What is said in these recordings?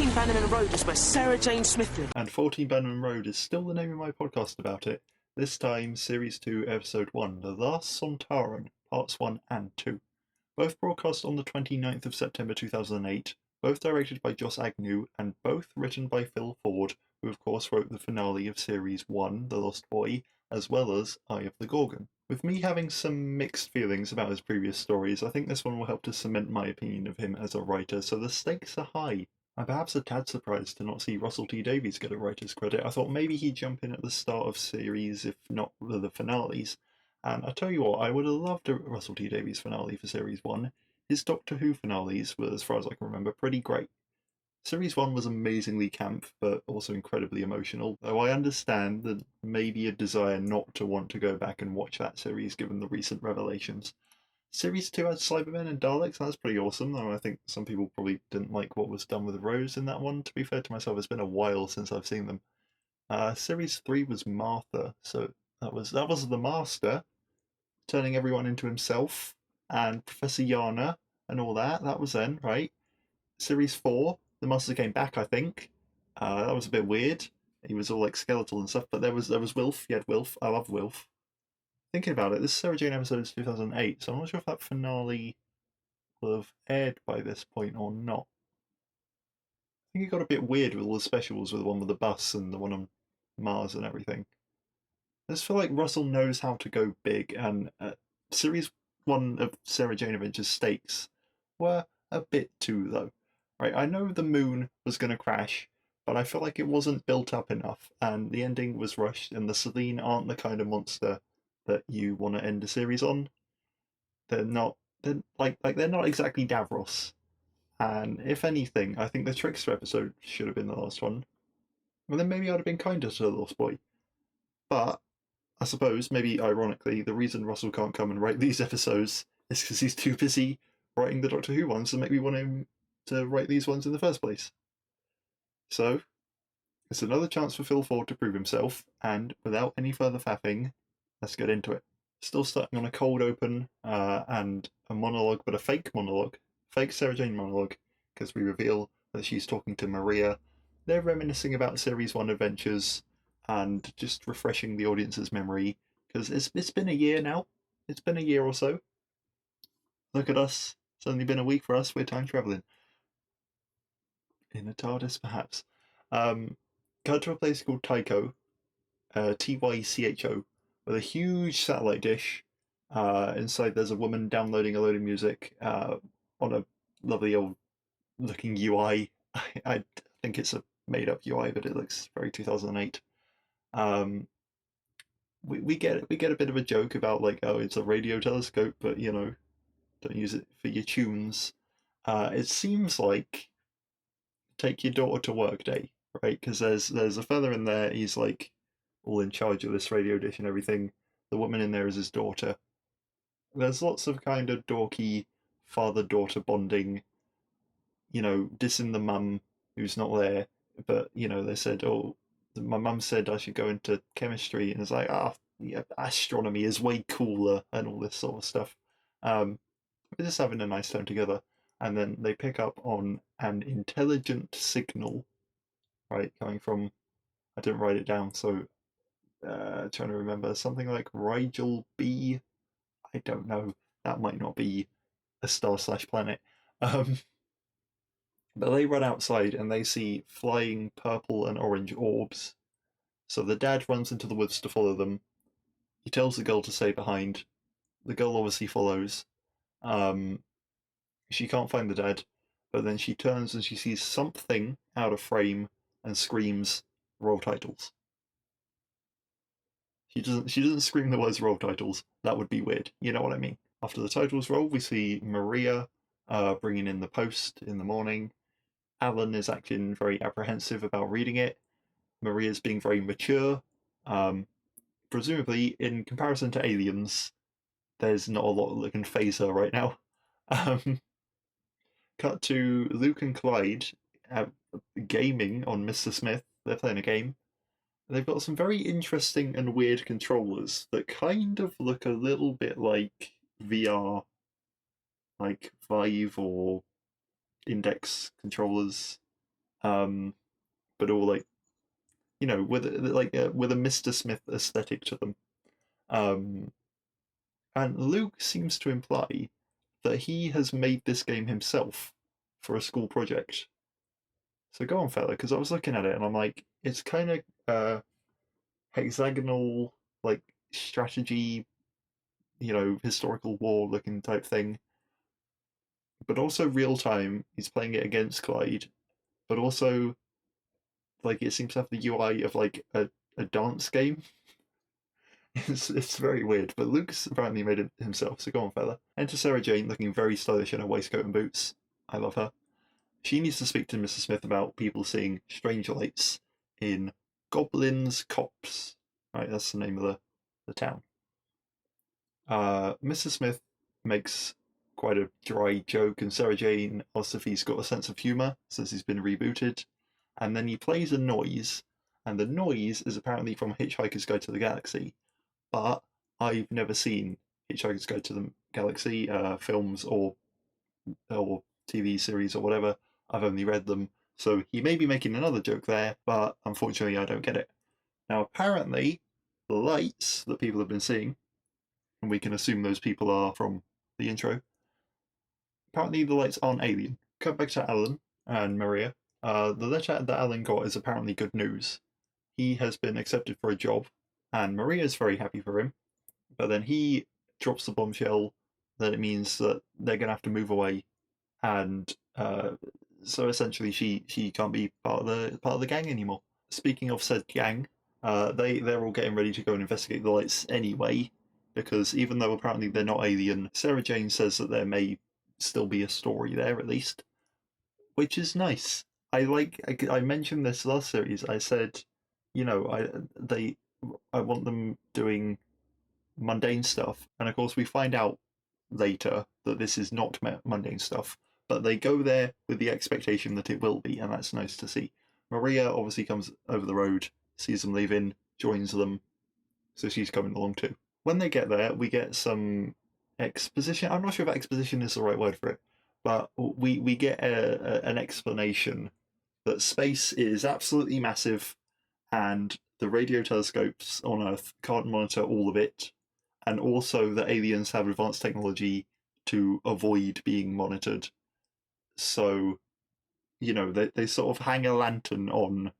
14 Bannerman Road is where Sarah Jane Smith lives. And 14 Bannerman Road is still the name of my podcast about it. This time, Series 2, Episode 1, The Last Sontaran, Parts 1 and 2. Both broadcast on the 29th of September 2008, both directed by Joss Agnew, and both written by Phil Ford, who of course wrote the finale of Series 1, The Lost Boy, as well as Eye of the Gorgon. With me having some mixed feelings about his previous stories, I think this one will help to cement my opinion of him as a writer, so the stakes are high. I'm perhaps a tad surprised to not see Russell T Davies get a writer's credit. I thought maybe he'd jump in at the start of series, if not the finales. And I tell you what, I would have loved a Russell T Davies finale for Series 1. His Doctor Who finales were, as far as I can remember, pretty great. Series 1 was amazingly camp, but also incredibly emotional, though I understand that maybe a desire not to want to go back and watch that series given the recent revelations. Series 2 had Cybermen and Daleks, and that's pretty awesome, though I think some people probably didn't like what was done with Rose in that one. To be fair to myself, it's been a while since I've seen them. Series 3 was Martha, so that was the Master, turning everyone into himself, and Professor Yana, and all that. That was then, right? Series 4, the Master came back, I think. That was a bit weird. He was all like skeletal and stuff, but there was Wilf. You had Wilf. I love Wilf. Thinking about it, this Sarah Jane episode is 2008, so I'm not sure if that finale will have aired by this point or not. I think it got a bit weird with all the specials, with the one with the bus and the one on Mars and everything. I just feel like Russell knows how to go big, and Series 1 of Sarah Jane Adventures stakes were a bit too low. Right, I know the moon was going to crash, but I feel like it wasn't built up enough, and the ending was rushed, and the Selene aren't the kind of monster that you want to end a series on. They're not exactly Davros. And if anything, I think the Trickster episode should have been the last one. And then maybe I'd have been kinder to the Lost Boy. But I suppose, maybe ironically, the reason Russell can't come and write these episodes is because he's too busy writing the Doctor Who ones to make me want him to write these ones in the first place. So, it's another chance for Phil Ford to prove himself, and without any further faffing, let's get into it. Still starting on a cold open and a monologue, but a fake monologue. Fake Sarah Jane monologue, because we reveal that she's talking to Maria. They're reminiscing about Series 1 adventures and just refreshing the audience's memory, because it's been a year now. It's been a year or so. Look at us. It's only been a week for us. We're time travelling. In a TARDIS, perhaps. Cut to a place called Tycho, Tycho, with a huge satellite dish. Inside there's a woman downloading a load of music on a lovely old looking UI. I think it's a made up UI, but it looks very 2008. We get a bit of a joke about like, oh, it's a radio telescope, but you know, don't use it for your tunes. It seems like take your daughter to work day, right? Because there's a fella in there. He's like all in charge of this radio dish and everything. The woman in there is his daughter. There's lots of kind of dorky father-daughter bonding, you know, dissing the mum who's not there. But, you know, they said, oh, my mum said I should go into chemistry. And it's like, yeah, astronomy is way cooler and all this sort of stuff. We're just having a nice time together. And then they pick up on an intelligent signal, right, coming from, I didn't write it down, so trying to remember, something like Rigel B. I don't know. That might not be a star/planet. But they run outside and they see flying purple and orange orbs. So the dad runs into the woods to follow them. He tells the girl to stay behind. The girl obviously follows. She can't find the dad, but then she turns and she sees something out of frame and screams, "Roll titles." She doesn't scream the words "roll titles." That would be weird. You know what I mean? After the titles roll, we see Maria bringing in the post in the morning. Alan is acting very apprehensive about reading it. Maria's being very mature. Presumably, in comparison to aliens, there's not a lot that can phase her right now. Cut to Luke and Clyde gaming on Mr. Smith. They're playing a game. They've got some very interesting and weird controllers that kind of look a little bit like VR, like Vive or Index controllers. but all like, with with a Mr. Smith aesthetic to them. Um, and Luke seems to imply that he has made this game himself for a school project. So go on, fella, because I was looking at it and I'm like, it's kind of hexagonal, like strategy, historical war looking type thing, but also real time. He's playing it against Clyde, but also like it seems to have the UI of like a dance game. It's very weird, but Luke's apparently made it himself, so go on, fella. Enter Sarah Jane looking very stylish in her waistcoat and boots. I love her. She needs to speak to Mr. Smith about people seeing strange lights in Goblin's Copse. Right, that's the name of the town. Mr. Smith makes quite a dry joke, and Sarah Jane asks if he's got a sense of humour since he's been rebooted. And then he plays a noise, and the noise is apparently from Hitchhiker's Guide to the Galaxy. But I've never seen Hitchhiker's Guide to the Galaxy films or TV series or whatever. I've only read them, so he may be making another joke there, but unfortunately I don't get it. Now apparently, the lights that people have been seeing, and we can assume those people are from the intro, apparently the lights aren't alien. Cut back to Alan and Maria. The letter that Alan got is apparently good news. He has been accepted for a job, and Maria's very happy for him. But then he drops the bombshell that it means that they're going to have to move away, and so essentially she can't be part of the gang anymore. Speaking of said gang, they're all getting ready to go and investigate the lights anyway, because even though apparently they're not alien, Sarah Jane says that there may still be a story there at least, which is nice. I mentioned this last series. I said, I want them doing mundane stuff, and of course we find out later that this is not mundane stuff, but they go there with the expectation that it will be, and that's nice to see. Maria obviously comes over the road, sees them leaving, joins them, so she's coming along too. When they get there, we get some exposition. I'm not sure if exposition is the right word for it, but we get an explanation that space is absolutely massive, and the radio telescopes on Earth can't monitor all of it, and also that aliens have advanced technology to avoid being monitored. So, they sort of hang a lantern on,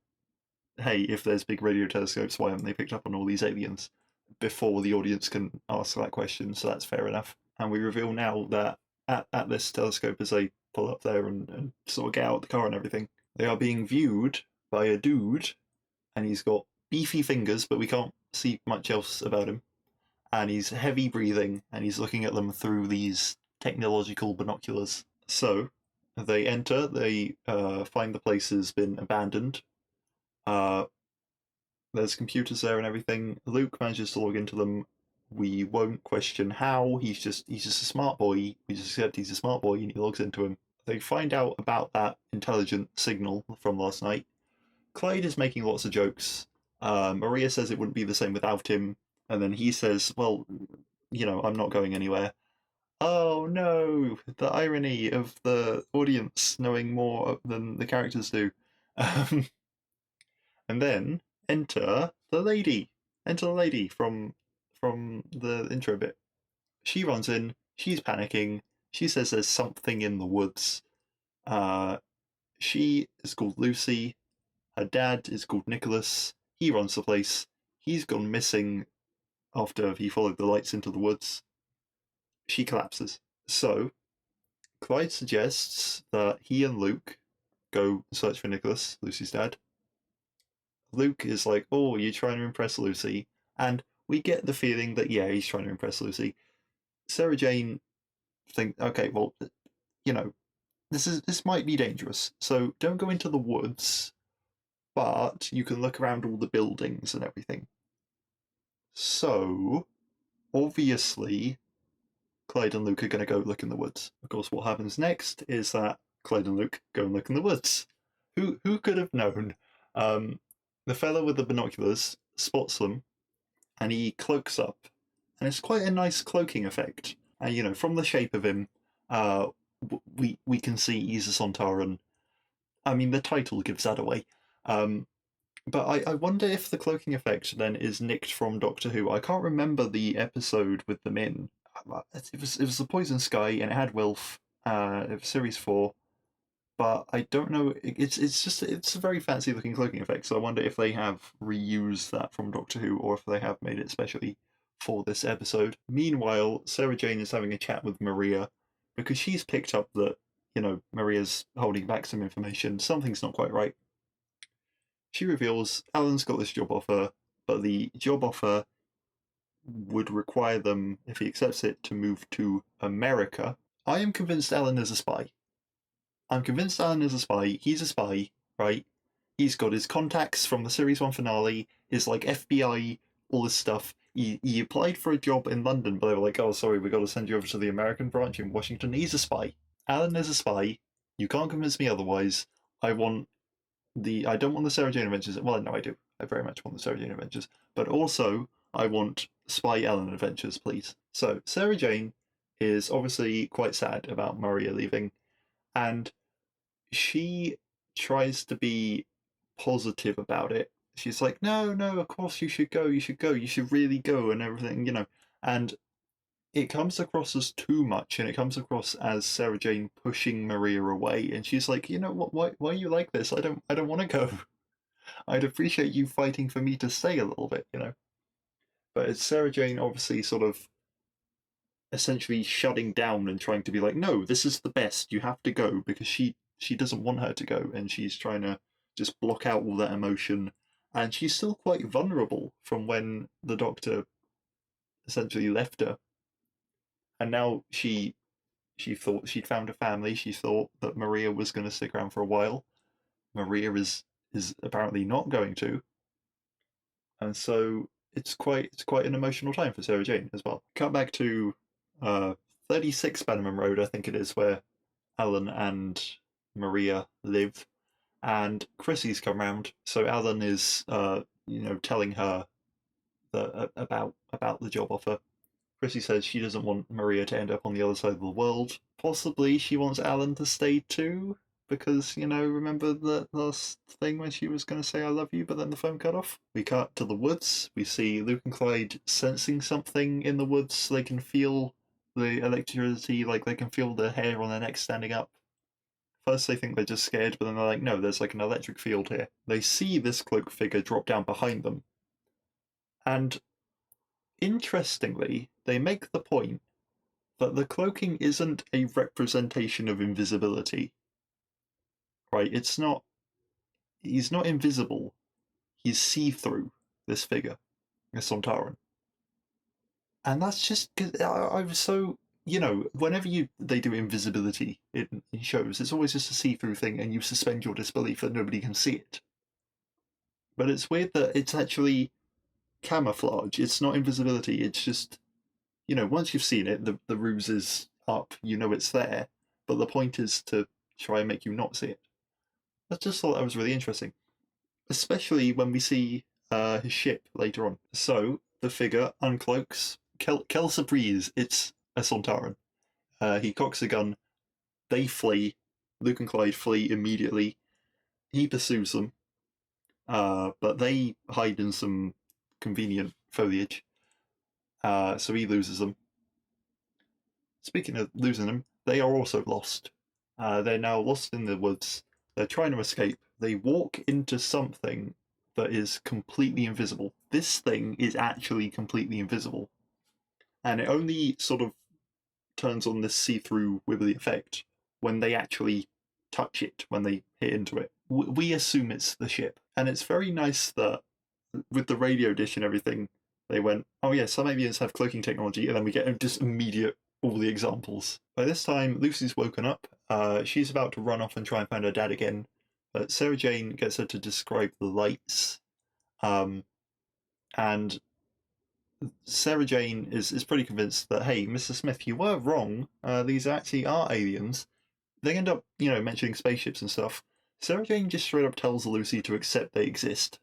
hey, if there's big radio telescopes, why haven't they picked up on all these aliens? Before the audience can ask that question, so that's fair enough. And we reveal now that at this telescope, as they pull up there and sort of get out of the car and everything, they are being viewed by a dude, and he's got beefy fingers, but we can't see much else about him. And he's heavy breathing, and he's looking at them through these technological binoculars. So they enter, they find the place has been abandoned. There's computers there and everything. Luke manages to log into them. We won't question how. He's just a smart boy. We just accept he's a smart boy, and he logs into him. They find out about that intelligent signal from last night. Clyde is making lots of jokes. Maria says it wouldn't be the same without him, and then he says, "Well, I'm not going anywhere." Oh no, the irony of the audience knowing more than the characters do. Um, and then enter the lady. Enter the lady from the intro bit. She runs in. She's panicking. She says there's something in the woods. She is called Lucy. Her dad is called Nicholas. He runs the place. He's gone missing after he followed the lights into the woods. She collapses. So, Clyde suggests that he and Luke go search for Nicholas, Lucy's dad. Luke is like, "Oh, you're trying to impress Lucy," and we get the feeling that yeah, he's trying to impress Lucy. Sarah Jane think, okay, well, this might be dangerous, so don't go into the woods, but you can look around all the buildings and everything. So, obviously, Clyde and Luke are going to go look in the woods. Of course, what happens next is that Clyde and Luke go and look in the woods. Who could have known? The fellow with the binoculars spots them, and he cloaks up, and it's quite a nice cloaking effect. And from the shape of him, we can see he's a Sontaran. I mean, the title gives that away. But I wonder if the cloaking effect then is nicked from Doctor Who. I can't remember the episode with them in. It was the Poison Sky, and it had Wilf. It was series 4, but I don't know. It's a very fancy looking cloaking effect. So I wonder if they have reused that from Doctor Who, or if they have made it specially for this episode. Meanwhile, Sarah Jane is having a chat with Maria because she's picked up that Maria's holding back some information. Something's not quite right. She reveals Alan's got this job offer, but the job offer would require them, if he accepts it, to move to America. I am convinced Alan is a spy. I'm convinced Alan is a spy. He's a spy, right? He's got his contacts from the Series 1 finale, his like FBI, all this stuff. He applied for a job in London, but they were like, oh, sorry, we got to send you over to the American branch in Washington. He's a spy. Alan is a spy. You can't convince me otherwise. I don't want the Sarah Jane Adventures. Well, no, I do. I very much want the Sarah Jane Adventures. But also, I want Spy Ellen Adventures, please. So, Sarah Jane is obviously quite sad about Maria leaving, and she tries to be positive about it. She's like, no, no, of course you should go, you should really go, and everything. And it comes across as too much, and it comes across as Sarah Jane pushing Maria away, and she's like, you know what, why are you like this? I don't want to go. I'd appreciate you fighting for me to stay a little bit. But it's Sarah Jane obviously sort of essentially shutting down and trying to be like, no, this is the best, you have to go, because she doesn't want her to go, and she's trying to just block out all that emotion. And she's still quite vulnerable from when the Doctor essentially left her. And now she thought she'd found a family. She thought that Maria was going to stick around for a while. Maria is apparently not going to, and so it's quite an emotional time for Sarah Jane as well. Cut back to 36 Bannerman Road, I think it is, where Alan and Maria live, and Chrissy's come round. So Alan is telling her about the job offer. Chrissy says she doesn't want Maria to end up on the other side of the world. Possibly she wants Alan to stay too, because, remember the last thing when she was going to say I love you, but then the phone cut off? We cut to the woods. We see Luke and Clyde sensing something in the woods. They can feel the electricity, like they can feel the hair on their neck standing up. First they think they're just scared, but then they're like, no, there's like an electric field here. They see this cloaked figure drop down behind them. And interestingly, they make the point that the cloaking isn't a representation of invisibility. Right? He's not invisible. He's see-through, this figure, this Sontaran. And that's just because I was so, whenever they do invisibility in shows, it's always just a see-through thing, and you suspend your disbelief that nobody can see it. But it's weird that it's actually camouflage. It's not invisibility. It's just, once you've seen it, the ruse is up. It's there. But the point is to try and make you not see it. I just thought that was really interesting, especially when we see his ship later on. So the figure uncloaks. Quelle surprise! It's a Sontaran. He cocks a gun. They flee. Luke and Clyde flee immediately. He pursues them, but they hide in some convenient foliage. So he loses them. Speaking of losing them, they are also lost. They're now lost in the woods. They're trying to escape. They walk into something that is completely invisible. This thing is actually completely invisible. And it only sort of turns on this see-through wibbly effect when they actually touch it, when they hit into it. We assume it's the ship. And it's very nice that with the radio dish and everything, they went, oh yeah, some aliens have cloaking technology, and then we get just immediate all the examples. By this time, Lucy's woken up. She's about to run off and try and find her dad again, but Sarah Jane gets her to describe the lights. And Sarah Jane is pretty convinced that, hey, Mr. Smith, you were wrong. These actually are aliens. They end up, mentioning spaceships and stuff. Sarah Jane just straight up tells Lucy to accept they exist.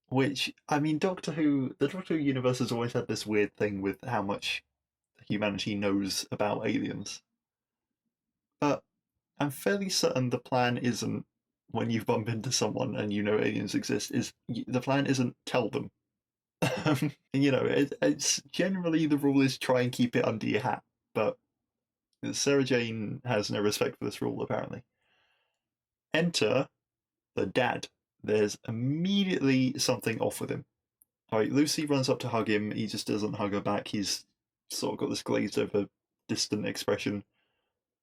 Which, I mean, the Doctor Who universe has always had this weird thing with how much humanity knows about aliens. But I'm fairly certain the plan isn't, when you bump into someone and you know aliens exist, the plan isn't tell them. It's generally the rule is try and keep it under your hat, but Sarah Jane has no respect for this rule, apparently. Enter the dad. There's immediately something off with him. Right, Lucy runs up to hug him. He just doesn't hug her back. He's sort of got this glazed over, distant expression.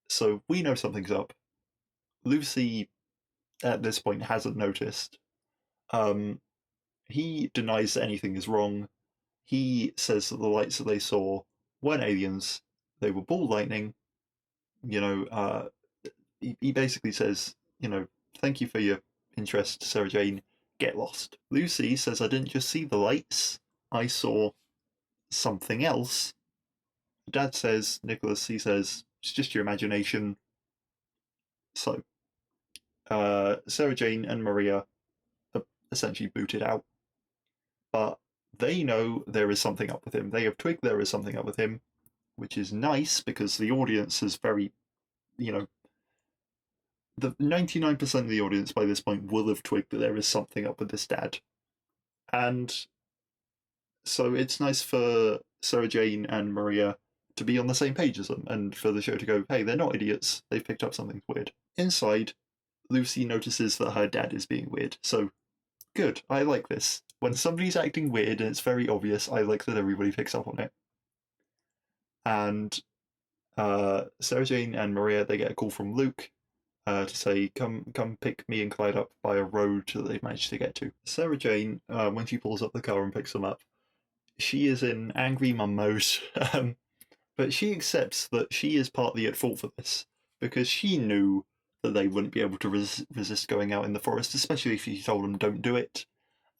So we know something's up. Lucy, at this point, hasn't noticed. He denies that anything is wrong. He says that the lights that they saw weren't aliens. They were ball lightning. He basically says, thank you for your interest, Sarah Jane. Get lost. Lucy says, I didn't just see the lights. I saw something else. Dad says, Nicholas, he says, it's just your imagination. So, Sarah Jane and Maria are essentially booted out. But they know there is something up with him. They have twigged there is something up with him, which is nice because the audience is very, the 99% of the audience by this point will have twigged that there is something up with this dad. And so it's nice for Sarah Jane and Maria to be on the same page as them and for the show to go, hey, they're not idiots. They've picked up something weird. Inside, Lucy notices that her dad is being weird. So, good. I like this. When somebody's acting weird and it's very obvious, I like that everybody picks up on it. And Sarah Jane and Maria, they get a call from Luke to say, come pick me and Clyde up by a road that they've managed to get to. Sarah Jane, when she pulls up the car and picks them up, she is in angry mum mode, but she accepts that she is partly at fault for this, because she knew that they wouldn't be able to resist going out in the forest, especially if you told them don't do it,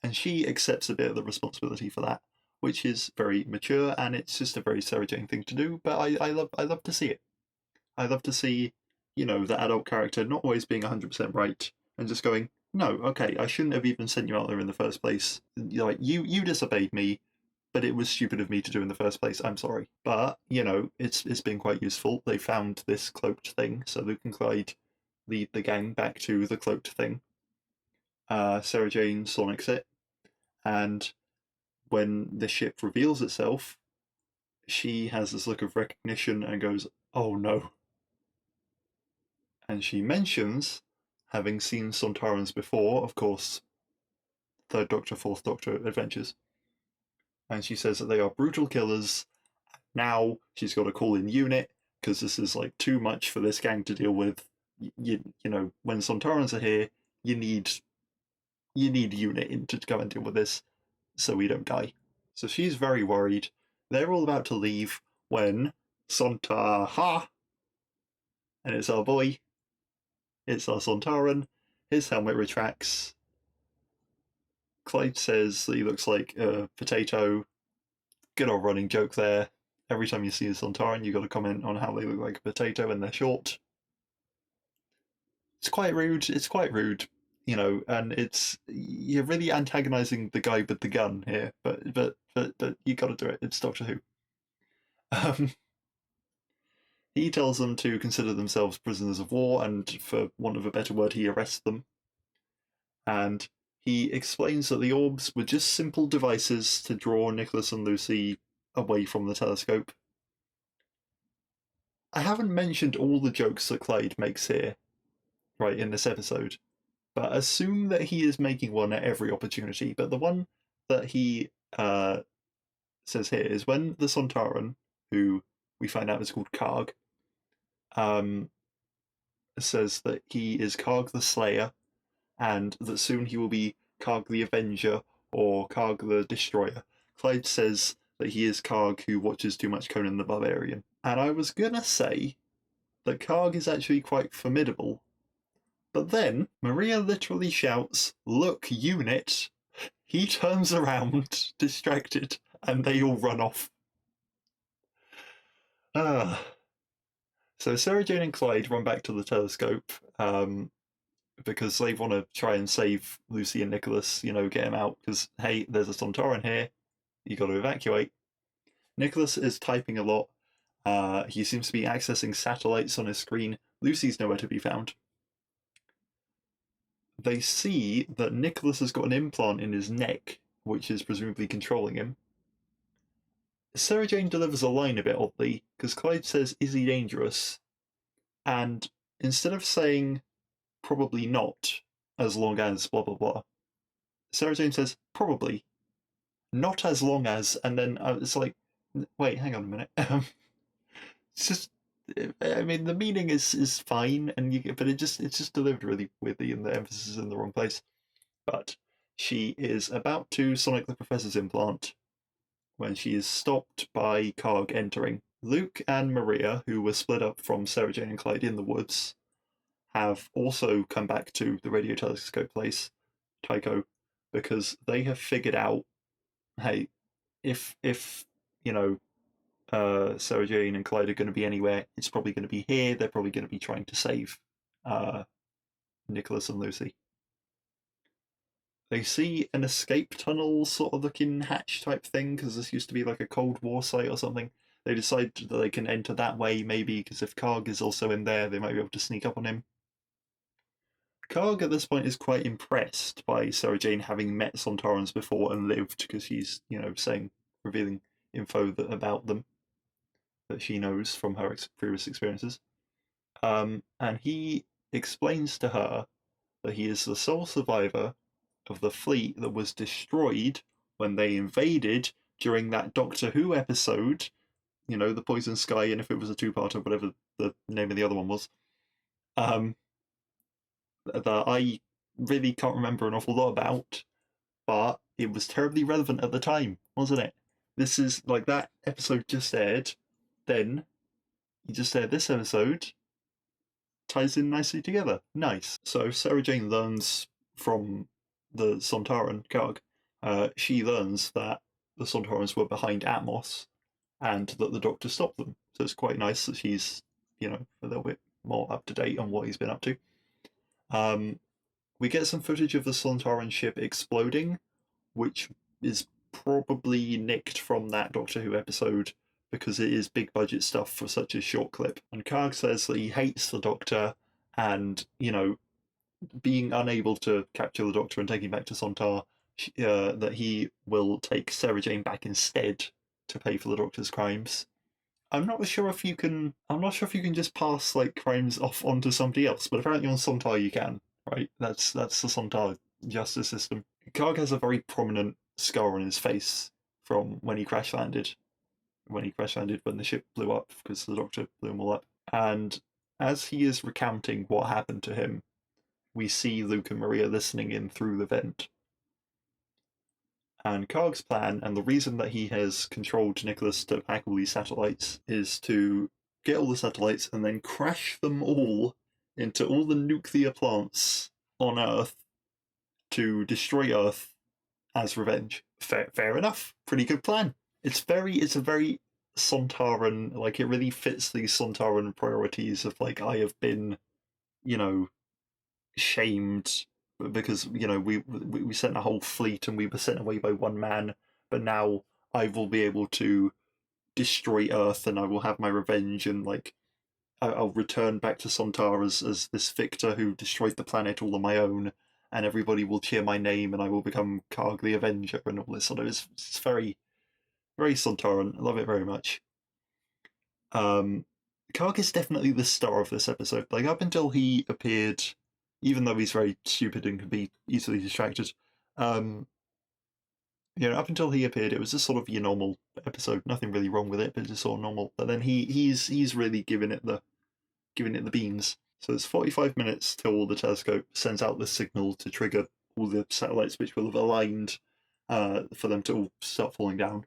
and she accepts a bit of the responsibility for that, which is very mature, and it's just a very Sarah Jane thing to do, but I love to see it. I love to see, the adult character not always being 100% right, and just going, no, okay, I shouldn't have even sent you out there in the first place. Like, you disobeyed me, but it was stupid of me to do in the first place. I'm sorry. But, it's been quite useful. They found this cloaked thing, so Luke and Clyde lead the gang back to the cloaked thing. Sarah Jane sonics it, and when the ship reveals itself, she has this look of recognition and goes, oh no. And she mentions having seen Sontarans before, of course, Third Doctor, Fourth Doctor adventures. And she says that they are brutal killers. Now she's got to call in unit because this is like too much for this gang to deal with. When Sontarans are here, you need unit in to come and deal with this so we don't die. So she's very worried. They're all about to leave when Sontar, and it's our boy, it's our Sontaran, his helmet retracts. Clyde says that he looks like a potato. Good old running joke there. Every time you see a Sontaran, you've got to comment on how they look like a potato and they're short. It's quite rude, and you're really antagonising the guy with the gun here, but you got to do it. It's Doctor Who. He tells them to consider themselves prisoners of war, and for want of a better word, he arrests them. And he explains that the orbs were just simple devices to draw Nicholas and Lucy away from the telescope. I haven't mentioned all the jokes that Clyde makes here, right, in this episode, but assume that he is making one at every opportunity. But the one that he says here is when the Sontaran, who we find out is called Karg, says that he is Karg the Slayer, and that soon he will be Karg the Avenger or Karg the Destroyer. Clyde says that he is Karg who watches too much Conan the Barbarian. And I was gonna say that Karg is actually quite formidable, but then Maria literally shouts, "Look, unit!" He turns around, distracted, and they all run off. So Sarah Jane and Clyde run back to the telescope because they want to try and save Lucy and Nicholas, get him out, because, hey, there's a Sontaran here, you got to evacuate. Nicholas is typing a lot. He seems to be accessing satellites on his screen, Lucy's nowhere to be found. They see that Nicholas has got an implant in his neck, which is presumably controlling him. Sarah Jane delivers a line a bit oddly, because Clyde says, "Is he dangerous?" And instead of saying, "Probably not, as long as blah blah blah," Sarah Jane says, "Probably. Not as long as," and then it's like, wait, hang on a minute. It's just, I mean, the meaning is fine, but it's just delivered really weirdly, and the emphasis is in the wrong place. But she is about to sonic the professor's implant when she is stopped by Karg entering. Luke and Maria, who were split up from Sarah Jane and Clyde in the woods, have also come back to the radio telescope place, Tycho, because they have figured out, hey, if you know, Sarah Jane and Clyde are going to be anywhere, it's probably going to be here. They're probably going to be trying to save Nicholas and Lucy. They see an escape tunnel sort of looking hatch type thing, because this used to be like a Cold War site or something. They decide that they can enter that way, maybe, because if Karg is also in there, they might be able to sneak up on him. Karg at this point is quite impressed by Sarah Jane having met Sontarans before and lived, because she's, revealing info about them that she knows from her previous experiences. And he explains to her that he is the sole survivor of the fleet that was destroyed when they invaded during that Doctor Who episode, the Poison Sky, and if it was a two-parter, whatever the name of the other one was, that I really can't remember an awful lot about, but it was terribly relevant at the time, wasn't it? This is like that episode just aired, then you just aired this episode, ties in nicely together. Nice. So Sarah Jane learns from the Sontaran, Karg, she learns that the Sontarans were behind Atmos and that the Doctor stopped them. So it's quite nice that she's, a little bit more up to date on what he's been up to. We get some footage of the Sontaran ship exploding, which is probably nicked from that Doctor Who episode because it is big budget stuff for such a short clip. And Karg says that he hates the Doctor and, being unable to capture the Doctor and take him back to Sontar, that he will take Sarah Jane back instead to pay for the Doctor's crimes. I'm not sure if you can just pass like crimes off onto somebody else, but apparently on Sontar you can, right? That's the Sontar justice system. Karg has a very prominent scar on his face from when he crash landed. When the ship blew up because the Doctor blew him all up. And as he is recounting what happened to him, we see Luke and Maria listening in through the vent. And Karg's plan, and the reason that he has controlled Nicholas to hack all these satellites, is to get all the satellites and then crash them all into all the nuclear plants on Earth to destroy Earth as revenge. Fair enough. Pretty good plan. It's a very Sontaran, like it really fits these Sontaran priorities of like, I have been, shamed because we sent a whole fleet and we were sent away by one man, but now I will be able to destroy Earth and I will have my revenge, and like I'll return back to Sontar as this victor who destroyed the planet all on my own, and everybody will cheer my name and I will become Karg the Avenger and all this sort of. It's very, very Sontaran. I love it very much. Karg is definitely the star of this episode. Like up until he appeared, even though he's very stupid and can be easily distracted, up until he appeared, it was just sort of your normal episode. Nothing really wrong with it, but just sort of normal. But then he's really giving it the beans. So it's 45 minutes till the telescope sends out the signal to trigger all the satellites, which will have aligned for them to all start falling down.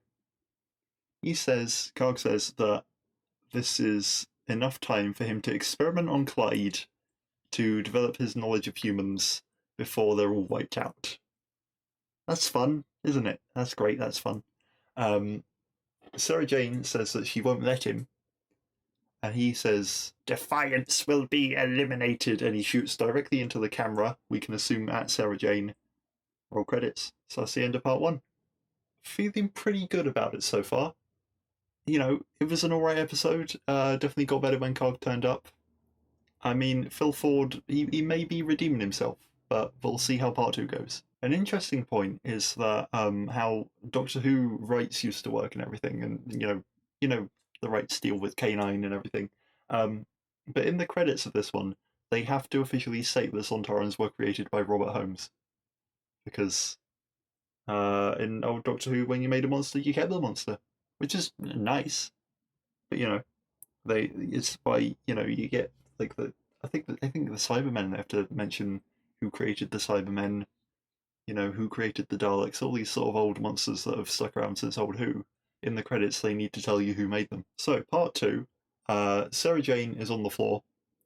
Karg says that this is enough time for him to experiment on Clyde to develop his knowledge of humans before they're all wiped out. That's fun, isn't it? That's great, that's fun. Sarah Jane says that she won't let him, and he says, "Defiance will be eliminated," and he shoots directly into the camera, we can assume at Sarah Jane. Roll credits. So that's the end of part 1. Feeling pretty good about it so far. It was an alright episode. Definitely got better when Karg turned up. I mean, Phil Ford, he may be redeeming himself, but we'll see how part 2 goes. An interesting point is that how Doctor Who rights used to work and everything, and the rights deal with K9 and everything. But in the credits of this one, they have to officially state the Sontarans were created by Robert Holmes, because in old Doctor Who, when you made a monster, you kept the monster, which is nice. But it's by you get like the I think the Cybermen, they have to mention who created the Cybermen, who created the Daleks, all these sort of old monsters that have stuck around since old Who. In the credits, they need to tell you who made them. So part 2, Sarah Jane is on the floor.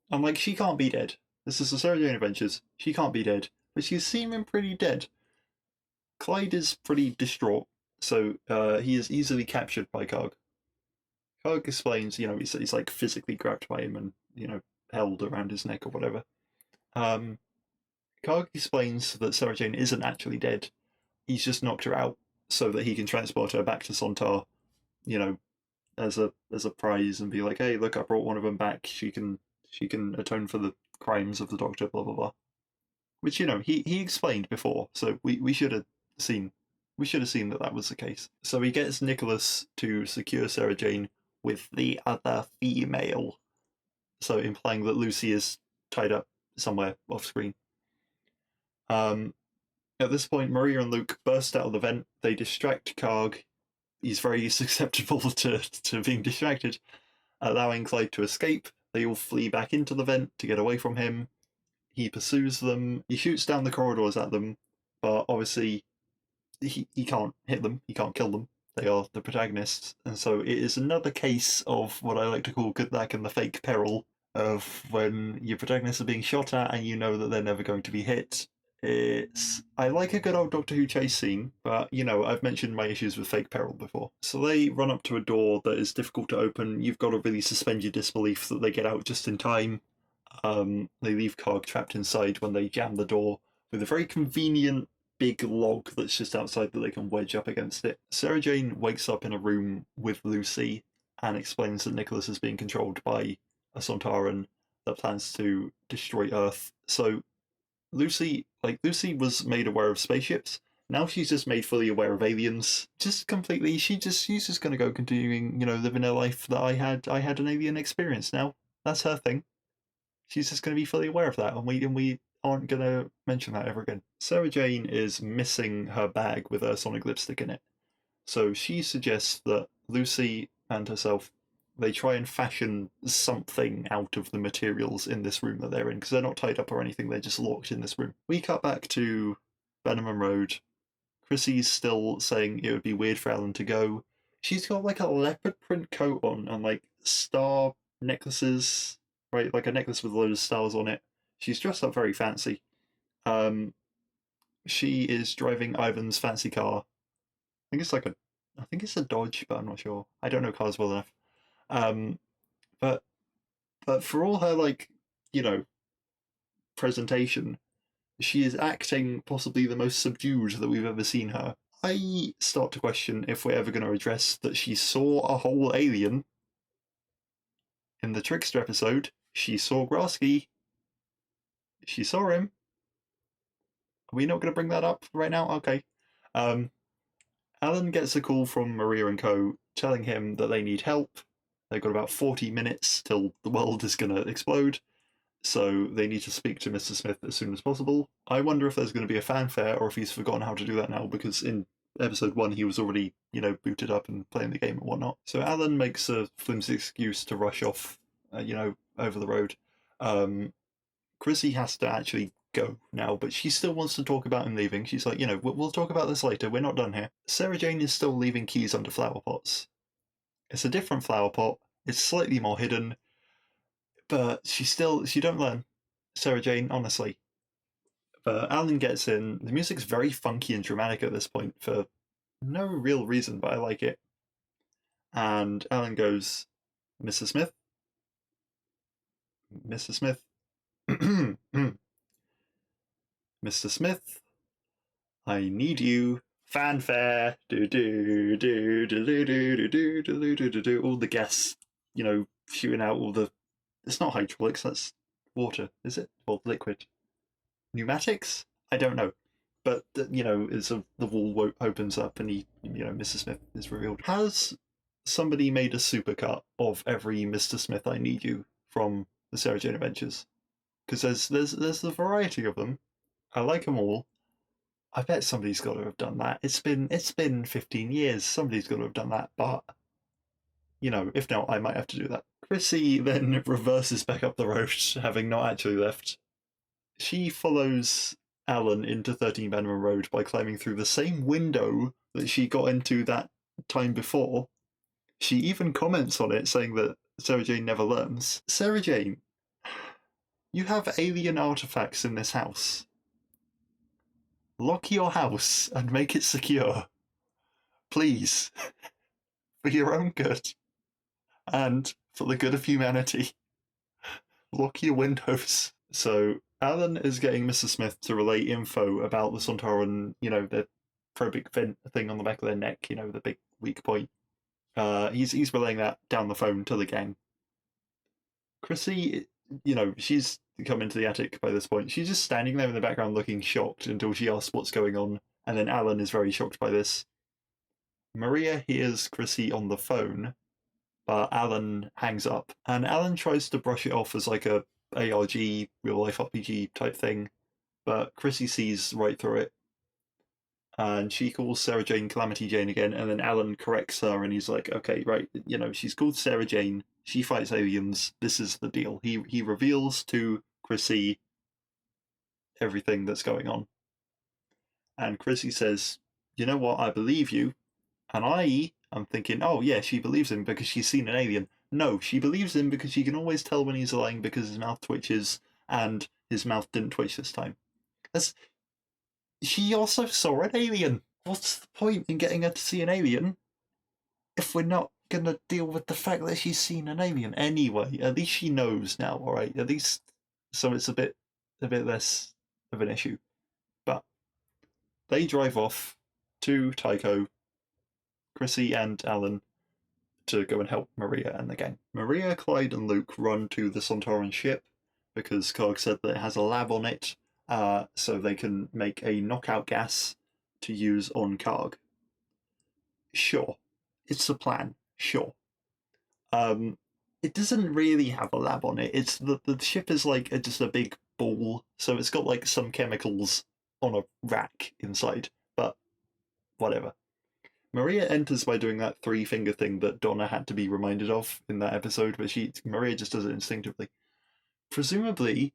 I'm like, she can't be dead. This is the Sarah Jane Adventures. She can't be dead, but she's seeming pretty dead. Clyde is pretty distraught, so he is easily captured by Karg. Karg explains, he's like physically grabbed by him and held around his neck or whatever. Karg explains that Sarah Jane isn't actually dead. He's just knocked her out so that he can transport her back to Sontar, as a prize, and be like, hey, look, I brought one of them back. She can atone for the crimes of the Doctor. Blah blah blah. Which he explained before, so we should have seen that was the case. So he gets Nicholas to secure Sarah Jane with the other female, so implying that Lucy is tied up somewhere off screen. At this point, Maria and Luke burst out of the vent. They distract Karg. He's very susceptible to being distracted, allowing Clyde to escape. They all flee back into the vent to get away from him. He pursues them. He shoots down the corridors at them, but obviously he can't hit them. He can't kill them. They are the protagonists. And so it is another case of what I like to call good luck and the fake peril, of when your protagonists are being shot at and you know that they're never going to be hit. I like a good old Doctor Who chase scene, but I've mentioned my issues with fake peril before. So they run up to a door that is difficult to open. You've got to really suspend your disbelief that they get out just in time. They leave Karg trapped inside when they jam the door with a very convenient big log that's just outside that they can wedge up against it. Sarah Jane wakes up in a room with Lucy and explains that Nicholas is being controlled by a Sontaran that plans to destroy Earth. So Lucy was made aware of spaceships. Now she's just made fully aware of aliens. Just completely, she's just gonna go continuing, living her life that I had an alien experience now. That's her thing. She's just gonna be fully aware of that, and we aren't gonna mention that ever again. Sarah Jane is missing her bag with her sonic lipstick in it. So she suggests that Lucy and herself, they try and fashion something out of the materials in this room that they're in, because they're not tied up or anything, they're just locked in this room. We cut back to Bannerman Road. Chrissy's still saying it would be weird for Alan to go. She's got like a leopard print coat on and like star necklaces, right? Like a necklace with a load of stars on it. She's dressed up very fancy. She is driving Ivan's fancy car. I think it's a Dodge, but I'm not sure. I don't know cars well enough. But for all her presentation, she is acting possibly the most subdued that we've ever seen her. I start to question if we're ever going to address that she saw a whole alien. In the Trickster episode, she saw Grasky. She saw him. Are we not going to bring that up right now? Okay. Alan gets a call from Maria and co. telling him that they need help. They've got about 40 minutes till the world is going to explode, so they need to speak to Mr. Smith as soon as possible. I wonder if there's going to be a fanfare or if he's forgotten how to do that now, because in episode 1 he was already, booted up and playing the game and whatnot. So Alan makes a flimsy excuse to rush off, over the road. Chrissy has to actually go now, but she still wants to talk about him leaving. She's like, we'll talk about this later, we're not done here. Sarah Jane is still leaving keys under flower pots. It's a different flower pot, it's slightly more hidden, but she don't learn, Sarah Jane, honestly. But Alan gets in, the music's very funky and dramatic at this point for no real reason, but I like it. And Alan goes, Mrs. Smith? Mrs. Smith? Mr. Smith, I need you. Fanfare. Do do do do do do do do do do do. All the guests, shooting out all the. It's not hydraulics. That's water, is it? Or liquid? Pneumatics? I don't know. But, as the wall opens up and Mr. Smith is revealed. Has somebody made a supercut of every Mr. Smith I Need You from the Sarah Jane Adventures? Because there's a variety of them. I like them all. I bet somebody's got to have done that. It's been 15 years. Somebody's got to have done that. But if not, I might have to do that. Chrissy then reverses back up the road, having not actually left. She follows Alan into 13 Bannerman Road by climbing through the same window that she got into that time before. She even comments on it, saying that Sarah Jane never learns. Sarah Jane, you have alien artifacts in this house. Lock your house and make it secure. Please. For your own good. And for the good of humanity. Lock your windows. So Alan is getting Mr. Smith to relay info about the Sontaran, the phobic vent thing on the back of their neck, the big weak point. He's relaying that down the phone to the gang. Chrissy, she's come into the attic by this point. She's just standing there in the background looking shocked until she asks what's going on, and then Alan is very shocked by this. Maria hears Chrissy on the phone, but Alan hangs up, and Alan tries to brush it off as like a ARG, real-life RPG type thing, but Chrissy sees right through it, and she calls Sarah Jane Calamity Jane again, and then Alan corrects her, and he's like, okay, right, she's called Sarah Jane, she fights aliens, this is the deal. He reveals to Chrissy everything that's going on. And Chrissy says, you know what, I believe you. And I'm thinking, oh yeah, she believes him because she's seen an alien. No, she believes him because she can always tell when he's lying because his mouth twitches, and his mouth didn't twitch this time. She also saw an alien. What's the point in getting her to see an alien if we're not going to deal with the fact that she's seen an alien? Anyway, at least she knows now, alright? At least, so it's a bit less of an issue. But they drive off to Tycho, Chrissy and Alan, to go and help Maria and the gang. Maria, Clyde and Luke run to the Sontaran ship because Karg said that it has a lab on it, so they can make a knockout gas to use on Karg. Sure. It's a plan. Sure. It doesn't really have a lab on it. It's the ship is like just a big ball, so it's got like some chemicals on a rack inside, but whatever. Maria enters by doing that three-finger thing that Donna had to be reminded of in that episode, but Maria just does it instinctively. Presumably,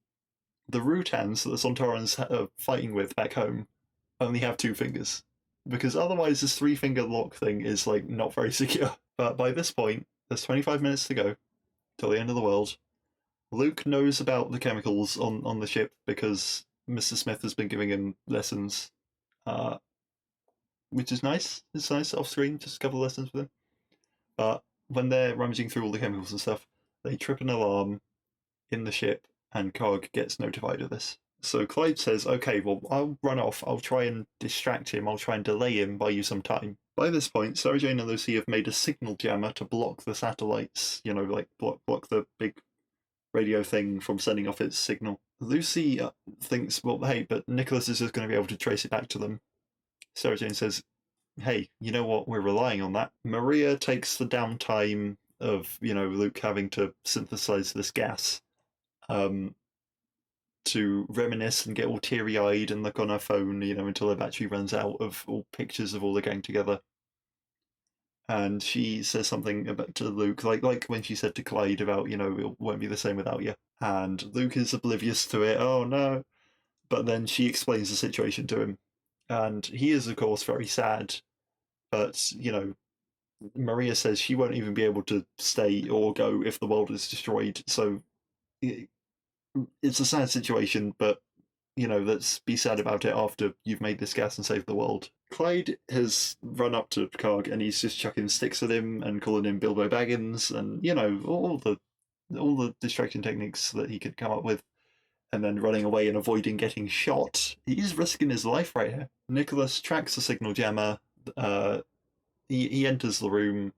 the Rutans that the Sontarans are fighting with back home only have 2 fingers, because otherwise this three-finger lock thing is like not very secure. But by this point, there's 25 minutes to go till the end of the world. Luke knows about the chemicals on the ship because Mr. Smith has been giving him lessons, which is nice. It's nice off screen, just a couple of lessons with him. But when they're rummaging through all the chemicals and stuff, they trip an alarm in the ship, and Karg gets notified of this. So Clyde says, okay, well, I'll run off. I'll try and distract him. I'll try and delay him, buy you some time. By this point, Sarah Jane and Lucy have made a signal jammer to block the satellites, like block the big radio thing from sending off its signal. Lucy thinks, well, hey, but Nicholas is just going to be able to trace it back to them. Sarah Jane says, hey, you know what, we're relying on that. Maria takes the downtime of, Luke having to synthesize this gas to reminisce and get all teary-eyed and look on her phone, until her battery runs out of all pictures of all the gang together. And she says something to Luke, like when she said to Clyde about, it won't be the same without you. And Luke is oblivious to it, oh no. But then she explains the situation to him. And he is, of course, very sad. But, Maria says she won't even be able to stay or go if the world is destroyed. So it's a sad situation, but, let's be sad about it after you've made this gas and saved the world. Clyde has run up to Karg and he's just chucking sticks at him and calling him Bilbo Baggins and, all the distraction techniques that he could come up with, and then running away and avoiding getting shot. He's risking his life right here. Nicholas tracks the signal jammer. He enters the room.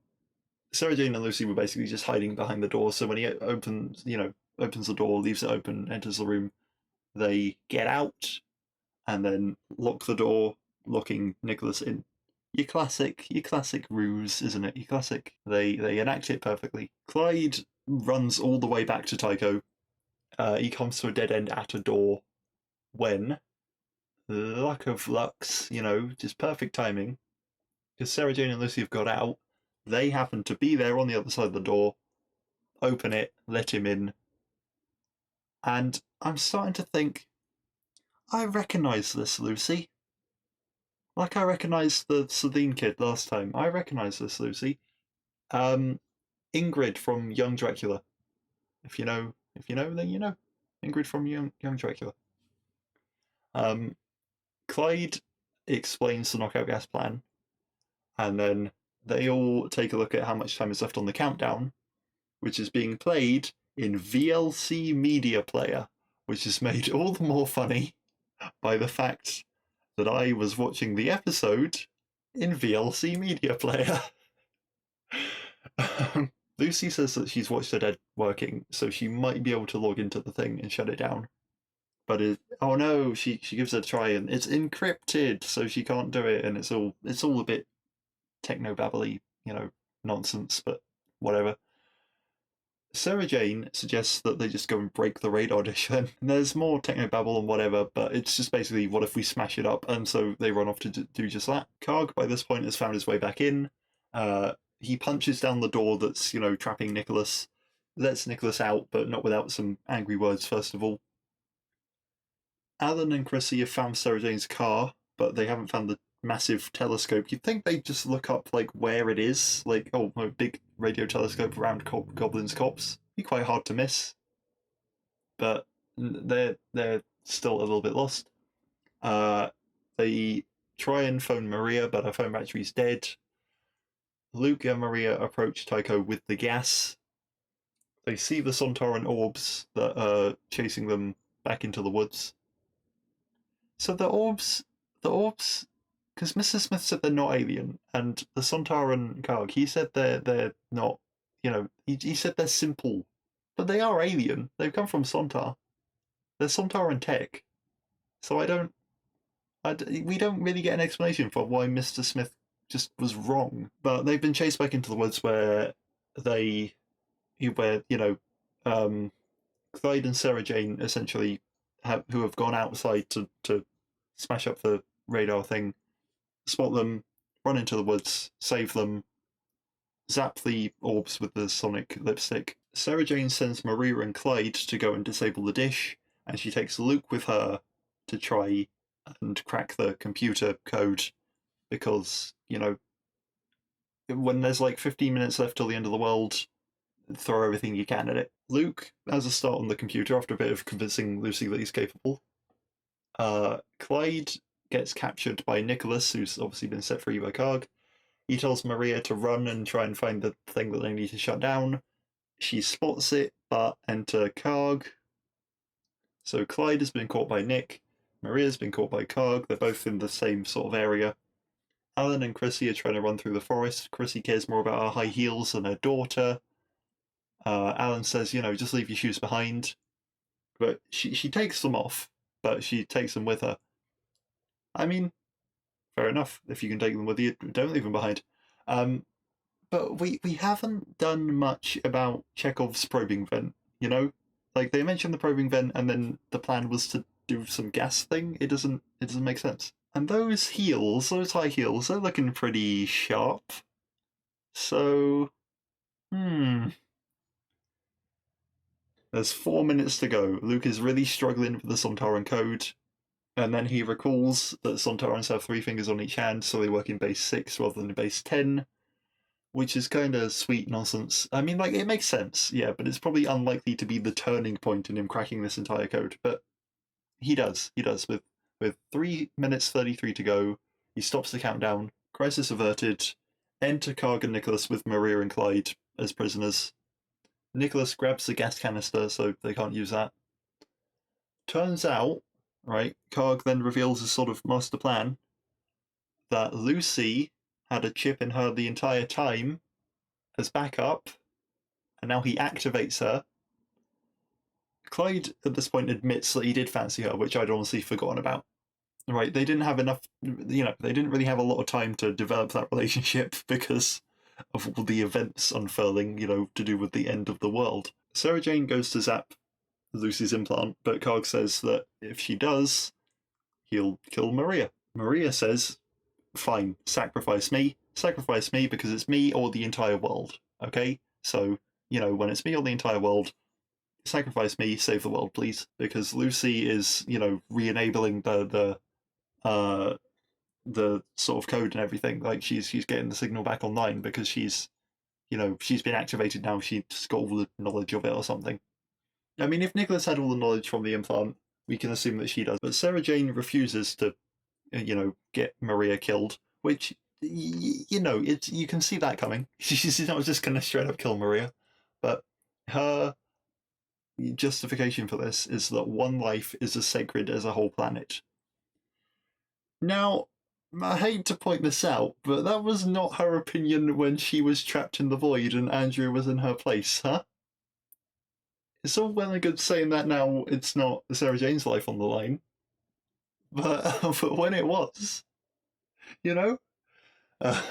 Sarah Jane and Lucy were basically just hiding behind the door, so when he opens, opens the door, leaves it open, enters the room. They get out and then lock the door, locking Nicholas in. Your classic ruse, isn't it? Your classic. They enact it perfectly. Clyde runs all the way back to Tycho. He comes to a dead end at a door when, luck of lucks, just perfect timing, because Sarah Jane and Lucy have got out. They happen to be there on the other side of the door, open it, let him in, and I'm starting to think, I recognise this, Lucy. Like I recognised the Sabine kid last time. I recognise this, Lucy. Ingrid from Young Dracula. If you know, then you know. Ingrid from Young Dracula. Clyde explains the knockout gas plan, and then they all take a look at how much time is left on the countdown, which is being played in VLC Media Player, which is made all the more funny by the fact that I was watching the episode in VLC Media Player. Lucy says that she's watched her dad working, so she might be able to log into the thing and shut it down. But oh no, she gives it a try and it's encrypted, so she can't do it, and it's all a bit techno-babbly, nonsense, but whatever. Sarah Jane suggests that they just go and break the radar dish then. And there's more techno-babble and whatever, but it's just basically, what if we smash it up? And so they run off to do just that. Karg, by this point, has found his way back in. He punches down the door that's, trapping Nicholas, lets Nicholas out, but not without some angry words, first of all. Alan and Chrissy have found Sarah Jane's car, but they haven't found the massive telescope. You'd think they'd just look up, where it is. A big radio telescope around Goblin's Copse. Be quite hard to miss. But they're still a little bit lost. They try and phone Maria, but her phone battery's dead. Luke and Maria approach Tycho with the gas. They see the Sontaran orbs that are chasing them back into the woods. So the orbs, because Mr. Smith said they're not alien, and the Sontaran Karg, he said they're not, he said they're simple, but they are alien. They've come from Sontar. They're Sontaran tech. So we don't really get an explanation for why Mr. Smith just was wrong. But they've been chased back into the woods where Clyde and Sarah Jane essentially who have gone outside to smash up the radar thing, spot them, run into the woods, save them, zap the orbs with the sonic lipstick. Sarah Jane sends Maria and Clyde to go and disable the dish, and she takes Luke with her to try and crack the computer code, because, when there's 15 minutes left till the end of the world, throw everything you can at it. Luke has a start on the computer after a bit of convincing Lucy that he's capable. Clyde gets captured by Nicholas, who's obviously been set free by Karg. He tells Maria to run and try and find the thing that they need to shut down. She spots it, but enter Karg. So Clyde has been caught by Nick. Maria's been caught by Karg. They're both in the same sort of area. Alan and Chrissy are trying to run through the forest. Chrissy cares more about her high heels than her daughter. Alan says, just leave your shoes behind. But she takes them off, but she takes them with her. I mean, fair enough. If you can take them with you, don't leave them behind. But we haven't done much about Chekhov's probing vent, They mentioned the probing vent, and then the plan was to do some gas thing. It doesn't make sense. And those high heels, they're looking pretty sharp. So, There's 4 minutes to go. Luke is really struggling with the Sontaran code, and then he recalls that Sontarans have 3 fingers on each hand, so they work in base 6 rather than base 10, which is kind of sweet nonsense. I mean, it makes sense, yeah, but it's probably unlikely to be the turning point in him cracking this entire code. But he does. With 3 minutes 33 to go, he stops the countdown. Crisis averted. Enter Karg and Nicholas with Maria and Clyde as prisoners. Nicholas grabs the gas canister, so they can't use that. Turns out, right, Karg then reveals his sort of master plan that Lucy had a chip in her the entire time as backup, and now he activates her. Clyde, at this point, admits that he did fancy her, which I'd honestly forgotten about. Right, they didn't have enough, they didn't really have a lot of time to develop that relationship because of all the events unfurling, to do with the end of the world. Sarah Jane goes to zap Lucy's implant, but Karg says that if she does, he'll kill Maria. Maria says, fine, sacrifice me because it's me or the entire world, okay? So, when it's me or the entire world, sacrifice me, save the world, please, because Lucy is, re-enabling the sort of code and everything. Like she's getting the signal back online because she's been activated now. She's got all the knowledge of it or something. I mean, if Nicholas had all the knowledge from the implant, we can assume that she does. But Sarah Jane refuses to, get Maria killed, which you can see that coming. She's not just going to straight up kill Maria, but her justification for this is that one life is as sacred as a whole planet. Now, I hate to point this out, but that was not her opinion when she was trapped in the void and Andrew was in her place, huh? It's all well and good saying that now it's not Sarah Jane's life on the line, but, but when it was, you know? Uh,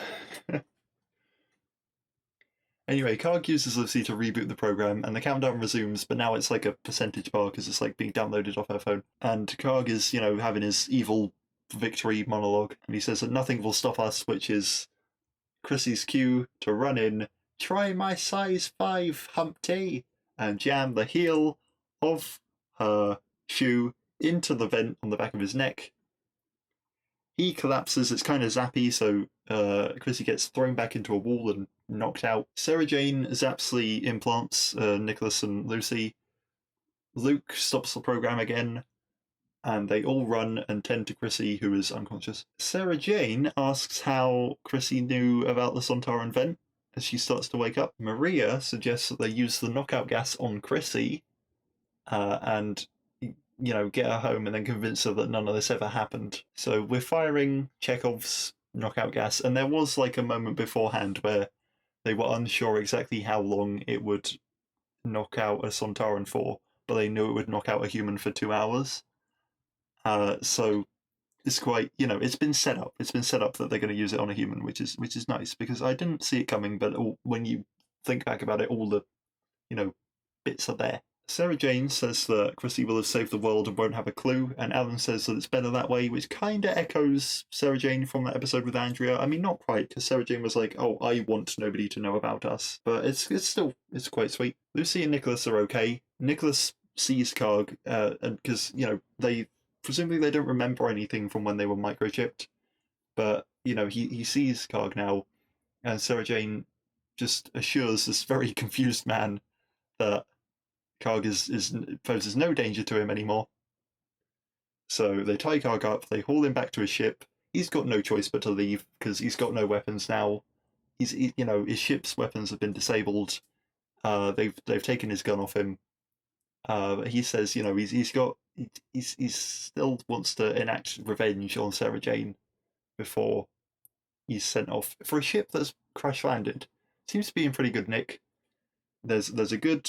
Anyway, Karg uses Lucy to reboot the program, and the countdown resumes, but now it's like a percentage bar because it's like being downloaded off her phone. And Karg is, having his evil victory monologue, and he says that nothing will stop us, which is Chrissy's cue to run in, try my size 5, Humpty, and jam the heel of her shoe into the vent on the back of his neck. He collapses, it's kind of zappy, so Chrissy gets thrown back into a wall and knocked out. Sarah Jane zaps the implants, Nicholas and Lucy. Luke stops the program again, and they all run and tend to Chrissy, who is unconscious. Sarah Jane asks how Chrissy knew about the Sontaran vent as she starts to wake up. Maria suggests that they use the knockout gas on Chrissy and get her home and then convince her that none of this ever happened. So we're firing Chekhov's knockout gas, and there was like a moment beforehand where they were unsure exactly how long it would knock out a Sontaran for, but they knew it would knock out a human for 2 hours. So it's quite, it's been set up. It's been set up that they're going to use it on a human, which is nice because I didn't see it coming. But when you think back about it, all the, bits are there. Sarah Jane says that Chrissy will have saved the world and won't have a clue, and Alan says that it's better that way, which kind of echoes Sarah Jane from that episode with Andrea. I mean, not quite, because Sarah Jane was like, "Oh, I want nobody to know about us," but it's quite sweet. Lucy and Nicholas are okay. Nicholas sees Karg, and because they presumably they don't remember anything from when they were microchipped, but he sees Karg now, and Sarah Jane just assures this very confused man that Karg poses no danger to him anymore. So they tie Karg up, they haul him back to his ship. He's got no choice but to leave because he's got no weapons now. His ship's weapons have been disabled. They've taken his gun off him. He says, he still wants to enact revenge on Sarah Jane before he's sent off for a ship that's crash landed. Seems to be in pretty good nick. There's a good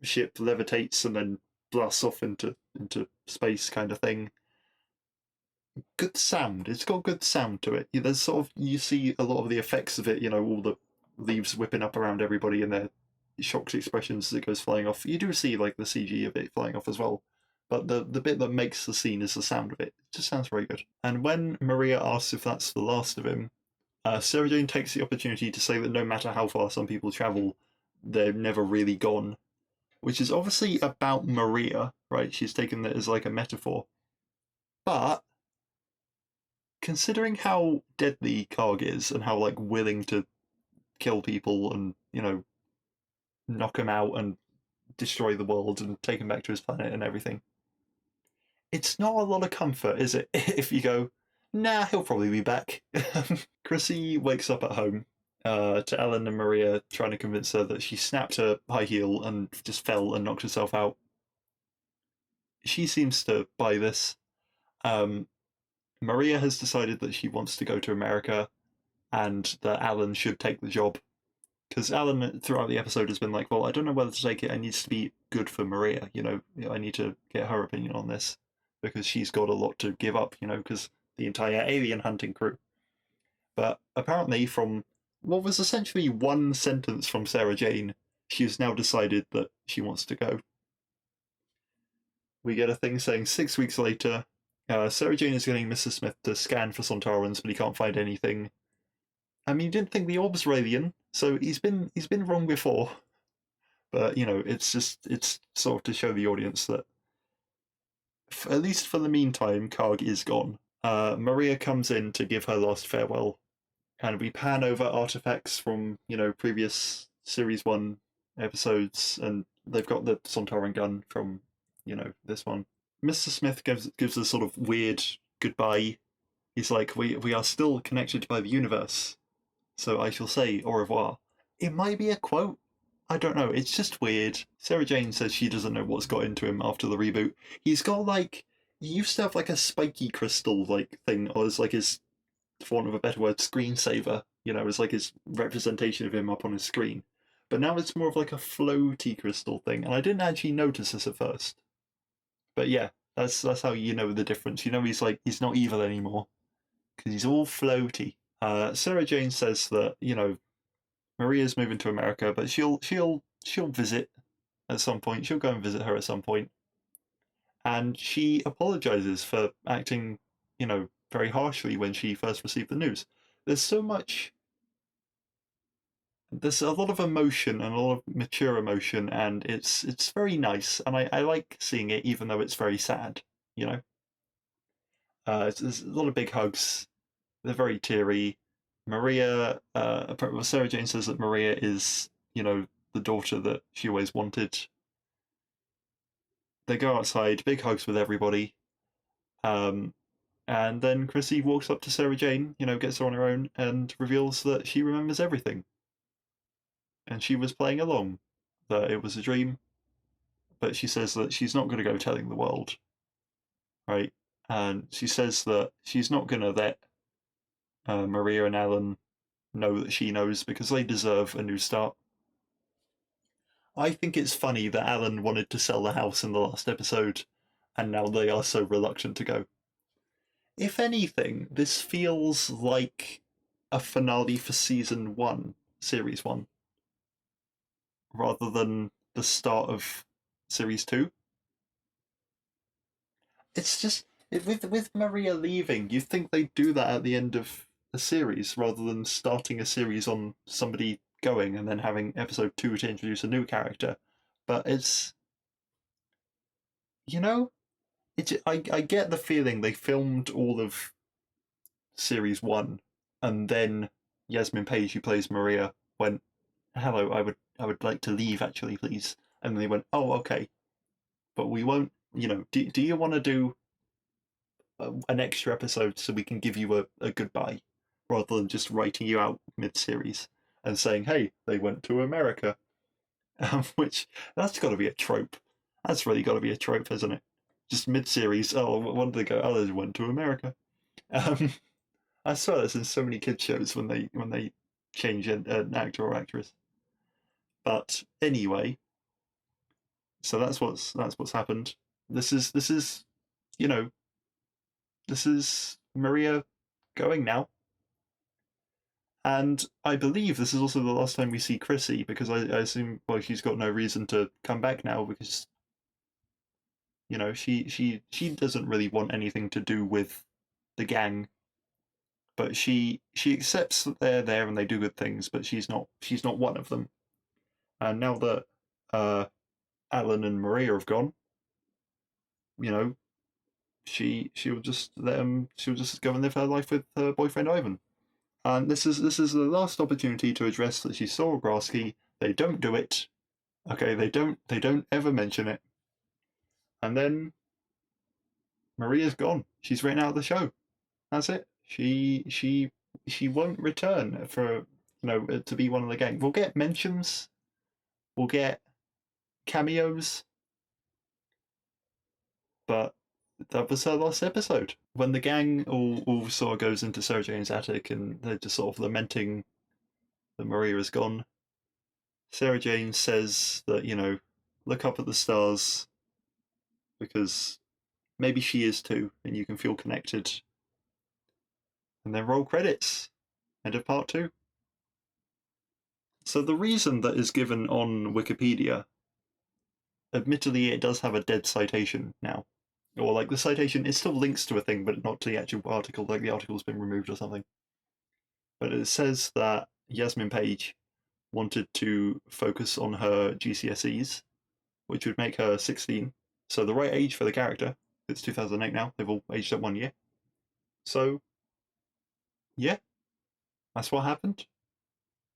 ship levitates and then blasts off into space kind of thing. Good sound. It's got good sound to it. There's sort of, you see a lot of the effects of it, all the leaves whipping up around everybody and their shocked expressions as it goes flying off. You do see like the CG of it flying off as well. But the bit that makes the scene is the sound of it. It just sounds very good. And when Maria asks if that's the last of him, Sarah Jane takes the opportunity to say that no matter how far some people travel, they're never really gone, which is obviously about Maria, right? She's taken that as like a metaphor. But considering how deadly Karg is and how like willing to kill people and, knock him out and destroy the world and take him back to his planet and everything, it's not a lot of comfort, is it? If you go, nah, he'll probably be back. Chrissy wakes up at home to Ellen and Maria trying to convince her that she snapped her high heel and just fell and knocked herself out. She seems to buy this. Maria has decided that she wants to go to America and that Alan should take the job Because Alan throughout the episode has been like, well, I don't know whether to take it. It needs to be good for Maria. I need to get her opinion on this because she's got a lot to give up. Because the entire alien hunting crew. But apparently, from what was essentially one sentence from Sarah Jane, she has now decided that she wants to go. We get a thing saying 6 weeks later, Sarah Jane is getting Mr. Smith to scan for Sontarans, but he can't find anything. I mean, you didn't think the orbs were alien, so he's been wrong before. But it's sort of to show the audience that, at least for the meantime, Karg is gone. Maria comes in to give her last farewell, and we pan over artifacts from previous series 1 episodes, and they've got the Sontaran gun from this one. Mr. Smith gives a sort of weird goodbye. He's like, we are still connected by the universe, so I shall say au revoir. It might be a quote. I don't know. It's just weird. Sarah Jane says she doesn't know what's got into him after the reboot. He's got he used to have a spiky crystal thing, or as his, for want of a better word, screensaver. As his representation of him up on his screen. But now it's more of a floaty crystal thing, and I didn't actually notice this at first. But yeah, that's how you know the difference. He's not evil anymore because he's all floaty. Sarah Jane says that Maria's moving to America, but she'll visit at some point. She'll go and visit her at some point, and she apologizes for acting very harshly when she first received the news. There's a lot of emotion and a lot of mature emotion, and it's very nice, and I like seeing it, even though it's very sad. There's a lot of big hugs. They're very teary. Maria, Sarah Jane says that Maria is the daughter that she always wanted. They go outside, big hugs with everybody. And then Chrissy walks up to Sarah Jane, gets her on her own, and reveals that she remembers everything. And she was playing along, that it was a dream, but she says that she's not going to go telling the world, right? And she says that she's not going to let Maria and Alan know that she knows because they deserve a new start. I think it's funny that Alan wanted to sell the house in the last episode, and now they are so reluctant to go. If anything, this feels like a finale for season 1, series 1. Rather than the start of series 2. It's just with Maria leaving, you'd think they'd do that at the end of a series rather than starting a series on somebody going and then having episode 2 to introduce a new character. But it's I get the feeling they filmed all of series 1 and then Yasmin Page, who plays Maria, went, "Hello, I would like to leave, actually, please." And they went, "Oh, okay. But we won't, do you want to do an extra episode so we can give you a goodbye, rather than just writing you out mid-series and saying, hey, they went to America." Which, that's got to be a trope. That's really got to be a trope, hasn't it? Just mid-series, oh, when did they go? Oh, they went to America. I saw this in so many kids' shows when they change an actor or actress. But anyway, so that's what's happened. This is this is Maria going now, and I believe this is also the last time we see Chrissy, because I assume she's got no reason to come back now because she doesn't really want anything to do with the gang, but she accepts that they're there and they do good things, but she's not one of them. And now that Alan and Maria have gone, she'll just she'll just go and live her life with her boyfriend Ivan. And this is the last opportunity to address that she saw Grasky. They don't do it. Okay, they don't ever mention it. And then Maria's gone. She's written out of the show. That's it. She won't return for to be one of the gang. We'll get mentions. We'll get cameos. But that was her last episode. When the gang all sort of goes into Sarah Jane's attic and they're just sort of lamenting that Maria is gone, Sarah Jane says that, look up at the stars because maybe she is too, and you can feel connected. And then roll credits. End of part 2. So the reason that is given on Wikipedia, admittedly it does have a dead citation now. Or like the citation, it still links to a thing, but not to the actual article, like the article's been removed or something. But it says that Yasmin Page wanted to focus on her GCSEs, which would make her 16. So the right age for the character. It's 2008 now, they've all aged up 1 year. So, yeah, that's what happened.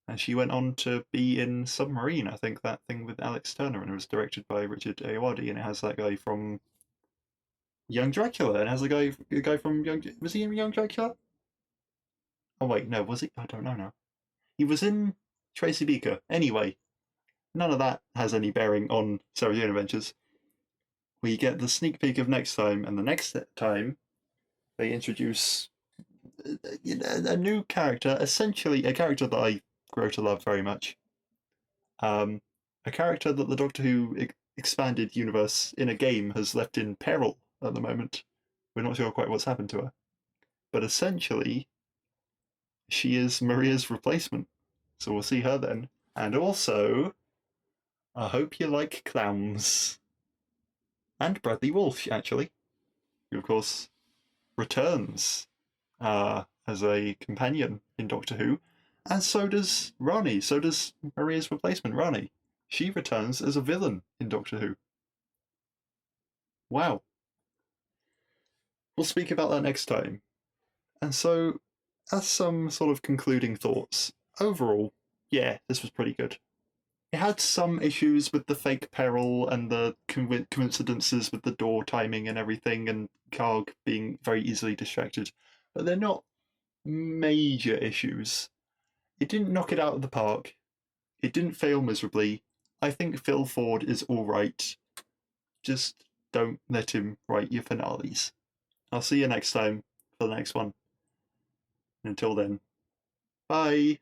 And she went on to be in Submarine, I think, that thing with Alex Turner, and it was directed by Richard Ayoade, and it has that guy from Young Dracula, and it has the guy from Young... Was he in Young Dracula? Oh wait, no, was he? I don't know now. He was in Tracy Beaker. Anyway, none of that has any bearing on Sarah Jane Adventures. We get the sneak peek of next time, and the next time they introduce a new character, essentially a character that I grow to love very much. A character that the Doctor Who expanded universe in a game has left in peril at the moment. We're not sure quite what's happened to her. But essentially, she is Maria's replacement. So we'll see her then. And also, I hope you like clowns. And Bradley Walsh, actually, who of course returns as a companion in Doctor Who, and so does Rani, so does Maria's replacement, Rani. She returns as a villain in Doctor Who. Wow. We'll speak about that next time. And so, as some sort of concluding thoughts, overall, yeah, this was pretty good. It had some issues with the fake peril and the coincidences with the door timing and everything, and Karg being very easily distracted, but they're not major issues. It didn't knock it out of the park. It didn't fail miserably. I think Phil Ford is alright. Just don't let him write your finales. I'll see you next time for the next one. Until then, bye!